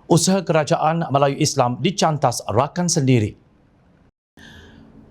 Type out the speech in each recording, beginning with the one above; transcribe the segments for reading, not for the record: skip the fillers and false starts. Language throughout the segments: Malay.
Usaha kerajaan Melayu Islam dicantas rakan sendiri.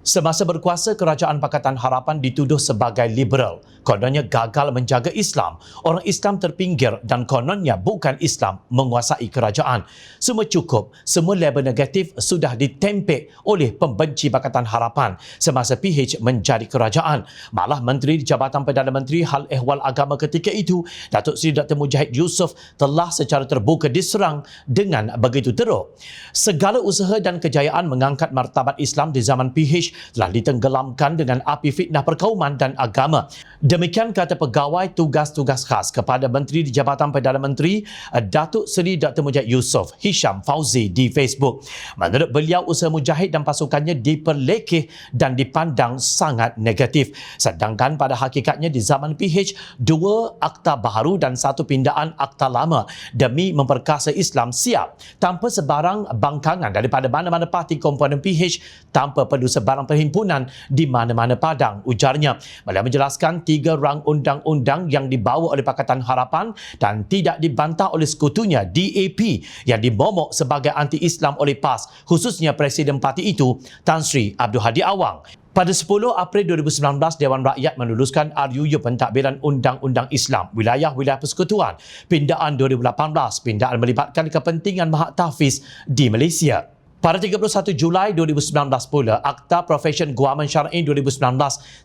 Semasa berkuasa, Kerajaan Pakatan Harapan dituduh sebagai liberal. Kononnya gagal menjaga Islam. Orang Islam terpinggir dan kononnya bukan Islam menguasai kerajaan. Semua cukup. Semua label negatif sudah ditempel oleh pembenci Pakatan Harapan semasa PH menjadi kerajaan. Malah Menteri di Jabatan Perdana Menteri Hal Ehwal Agama ketika itu, Datuk Seri Dr. Mujahid Yusof, telah secara terbuka diserang dengan begitu teruk. Segala usaha dan kejayaan mengangkat martabat Islam di zaman PH telah ditenggelamkan dengan api fitnah perkauman dan agama. Demikian kata pegawai tugas-tugas khas kepada Menteri di Jabatan Perdana Menteri Datuk Seri Dr. Mujahid Yusof, Hisham Fauzi, di Facebook. Menurut beliau, usaha Mujahid dan pasukannya diperlekeh dan dipandang sangat negatif. Sedangkan pada hakikatnya di zaman PH, 2 akta baharu dan 1 pindaan akta lama demi memperkasa Islam siap tanpa sebarang bangkangan daripada mana-mana parti komponen PH, tanpa perlu sebarang perhimpunan di mana-mana padang, ujarnya. Beliau menjelaskan 3 rang undang-undang yang dibawa oleh Pakatan Harapan dan tidak dibantah oleh sekutunya DAP yang dimomok sebagai anti-Islam oleh PAS, khususnya Presiden parti itu, Tan Sri Abdul Hadi Awang. Pada 10 April 2019, Dewan Rakyat meluluskan RUU Pentadbiran Undang-Undang Islam Wilayah-Wilayah Persekutuan Pindaan 2018, pindaan melibatkan kepentingan Mahat Tahfiz di Malaysia. Pada 31 Julai 2019 pula, Akta Profession Guaman Syar'i 2019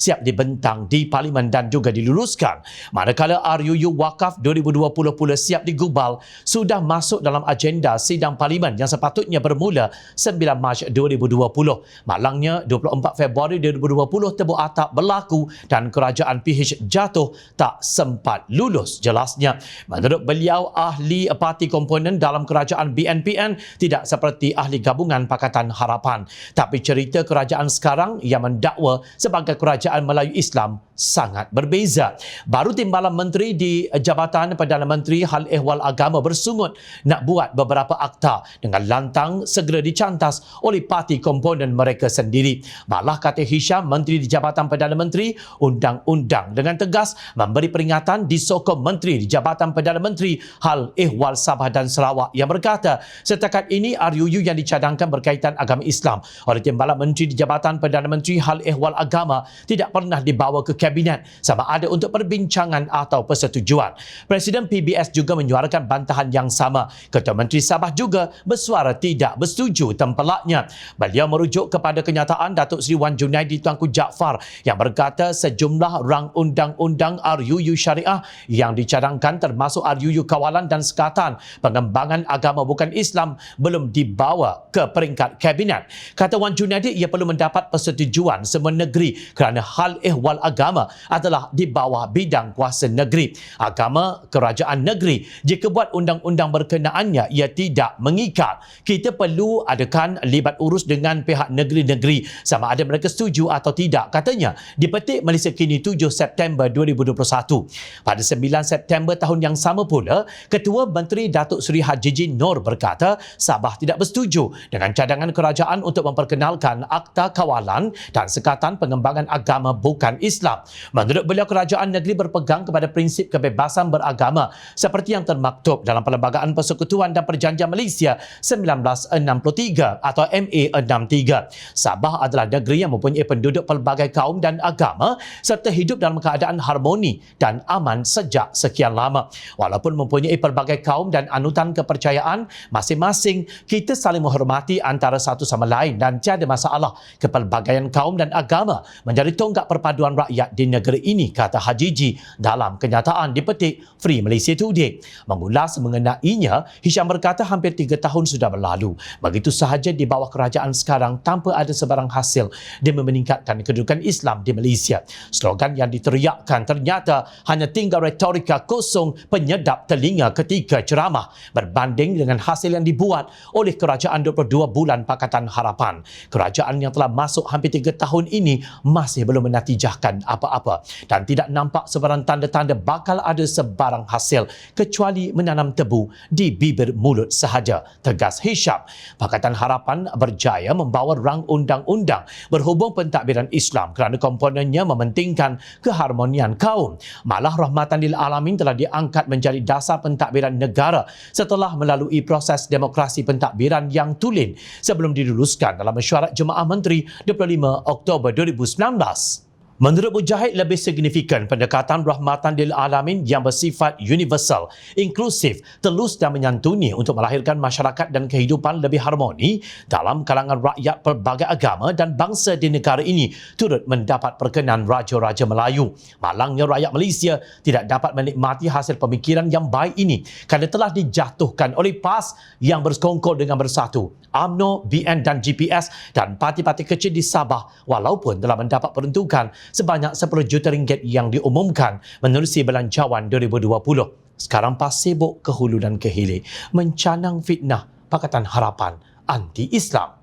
siap dibentang di Parlimen dan juga diluluskan. Manakala RUU Wakaf 2020 pula siap digubal, sudah masuk dalam agenda sidang Parlimen yang sepatutnya bermula 9 Mac 2020. Malangnya 24 Februari 2020 tebuk atap berlaku dan kerajaan PH jatuh tak sempat lulus, jelasnya. Menurut beliau, ahli parti komponen dalam kerajaan BNPN tidak seperti ahli gabungan Pakatan Harapan. Tapi cerita kerajaan sekarang yang mendakwa sebagai kerajaan Melayu Islam sangat berbeza. Baru timbalan Menteri di Jabatan Perdana Menteri Hal Ehwal Agama bersungut nak buat beberapa akta dengan lantang segera dicantas oleh parti komponen mereka sendiri. Malah kata Hisham, Menteri di Jabatan Perdana Menteri, undang-undang dengan tegas memberi peringatan disokong Menteri di Jabatan Perdana Menteri Hal Ehwal Sabah dan Sarawak yang berkata setakat ini RUU yang dicadangkan berkaitan agama Islam oleh timbalan Menteri di Jabatan Perdana Menteri Hal Ehwal Agama tidak pernah dibawa ke Kabinet sama ada untuk perbincangan atau persetujuan. Presiden PBS juga menyuarakan bantahan yang sama. Ketua Menteri Sabah juga bersuara tidak bersetuju tempelaknya. Beliau merujuk kepada kenyataan Datuk Seri Wan Junaidi Tuanku Jaafar yang berkata sejumlah rang undang-undang RUU Syariah yang dicadangkan termasuk RUU Kawalan dan Sekatan Pengembangan Agama Bukan Islam belum dibawa ke peringkat Kabinet. Kata Wan Junaidi, ia perlu mendapat persetujuan semua negeri kerana hal ehwal agama adalah di bawah bidang kuasa negeri. Agama kerajaan negeri. Jika buat undang-undang berkenaannya, ia tidak mengikat. Kita perlu adakan libat urus dengan pihak negeri-negeri sama ada mereka setuju atau tidak, katanya. Dipetik Malaysia Kini 7 September 2021. Pada 9 September tahun yang sama pula, Ketua Menteri Datuk Seri Hajiji Nur berkata Sabah tidak bersetuju dengan cadangan kerajaan untuk memperkenalkan Akta Kawalan dan Sekatan Pengembangan Agama Bukan Islam. Menurut beliau, kerajaan negeri berpegang kepada prinsip kebebasan beragama seperti yang termaktub dalam Perlembagaan Persekutuan dan Perjanjian Malaysia 1963 atau MA 63. Sabah adalah negeri yang mempunyai penduduk pelbagai kaum dan agama serta hidup dalam keadaan harmoni dan aman sejak sekian lama. Walaupun mempunyai pelbagai kaum dan anutan kepercayaan masing-masing, kita saling menghormati antara satu sama lain dan tiada masalah kepelbagaian kaum dan agama menjadi tonggak perpaduan rakyat di negeri ini, kata Hajiji dalam kenyataan dipetik Free Malaysia Today. Mengulas mengenainya, Hisham berkata hampir 3 tahun sudah berlalu. Begitu sahaja di bawah kerajaan sekarang tanpa ada sebarang hasil demi meningkatkan kedudukan Islam di Malaysia. Slogan yang diteriakkan ternyata hanya tinggal retorika kosong penyedap telinga ketika ceramah berbanding dengan hasil yang dibuat oleh kerajaan 22 bulan Pakatan Harapan. Kerajaan yang telah masuk hampir 3 tahun ini masih belum menatijahkan apa apa-apa dan tidak nampak sebarang tanda-tanda bakal ada sebarang hasil kecuali menanam tebu di bibir mulut sahaja, tegas Hisham. Pakatan Harapan berjaya membawa rang undang-undang berhubung pentadbiran Islam kerana komponennya mementingkan keharmonian kaum. Malah Rahmatan lil Alamin telah diangkat menjadi dasar pentadbiran negara setelah melalui proses demokrasi pentadbiran yang tulen sebelum diluluskan dalam mesyuarat Jemaah Menteri 25 Oktober 2019. Menurut Mujahid, lebih signifikan pendekatan Rahmatan lil Alamin yang bersifat universal, inklusif, telus dan menyantuni untuk melahirkan masyarakat dan kehidupan lebih harmoni dalam kalangan rakyat pelbagai agama dan bangsa di negara ini turut mendapat perkenan Raja-Raja Melayu. Malangnya rakyat Malaysia tidak dapat menikmati hasil pemikiran yang baik ini kerana telah dijatuhkan oleh PAS yang bersekongkol dengan Bersatu, UMNO, BN dan GPS dan parti-parti kecil di Sabah walaupun telah mendapat peruntukan sebanyak 10 juta ringgit yang diumumkan menerusi Belanjawan 2020. Sekarang PAS sibuk ke hulu dan ke hilir mencanang fitnah Pakatan Harapan anti-Islam.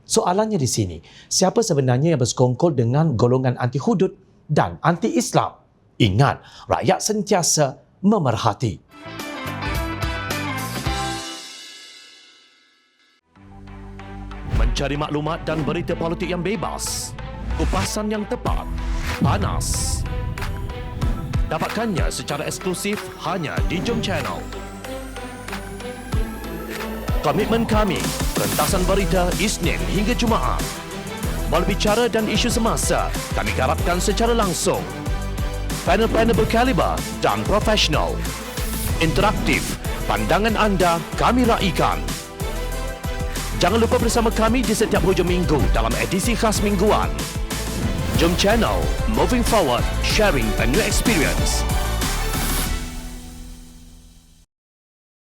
Soalannya di sini, siapa sebenarnya yang bersekongkol dengan golongan anti-hudud dan anti-Islam? Ingat, rakyat sentiasa memerhati. Mencari maklumat dan berita politik yang bebas, kupasan yang tepat, panas. Dapatkannya secara eksklusif hanya di Jom Channel. Komitmen kami, pentasan berita Isnin hingga Jumaat. Berbicara dan isu semasa, kami garapkan secara langsung. Panel-panel berkaliber dan profesional. Interaktif, pandangan anda kami raikan. Jangan lupa bersama kami di setiap hujung minggu dalam edisi khas mingguan. Jom Channel, moving forward, sharing a new experience.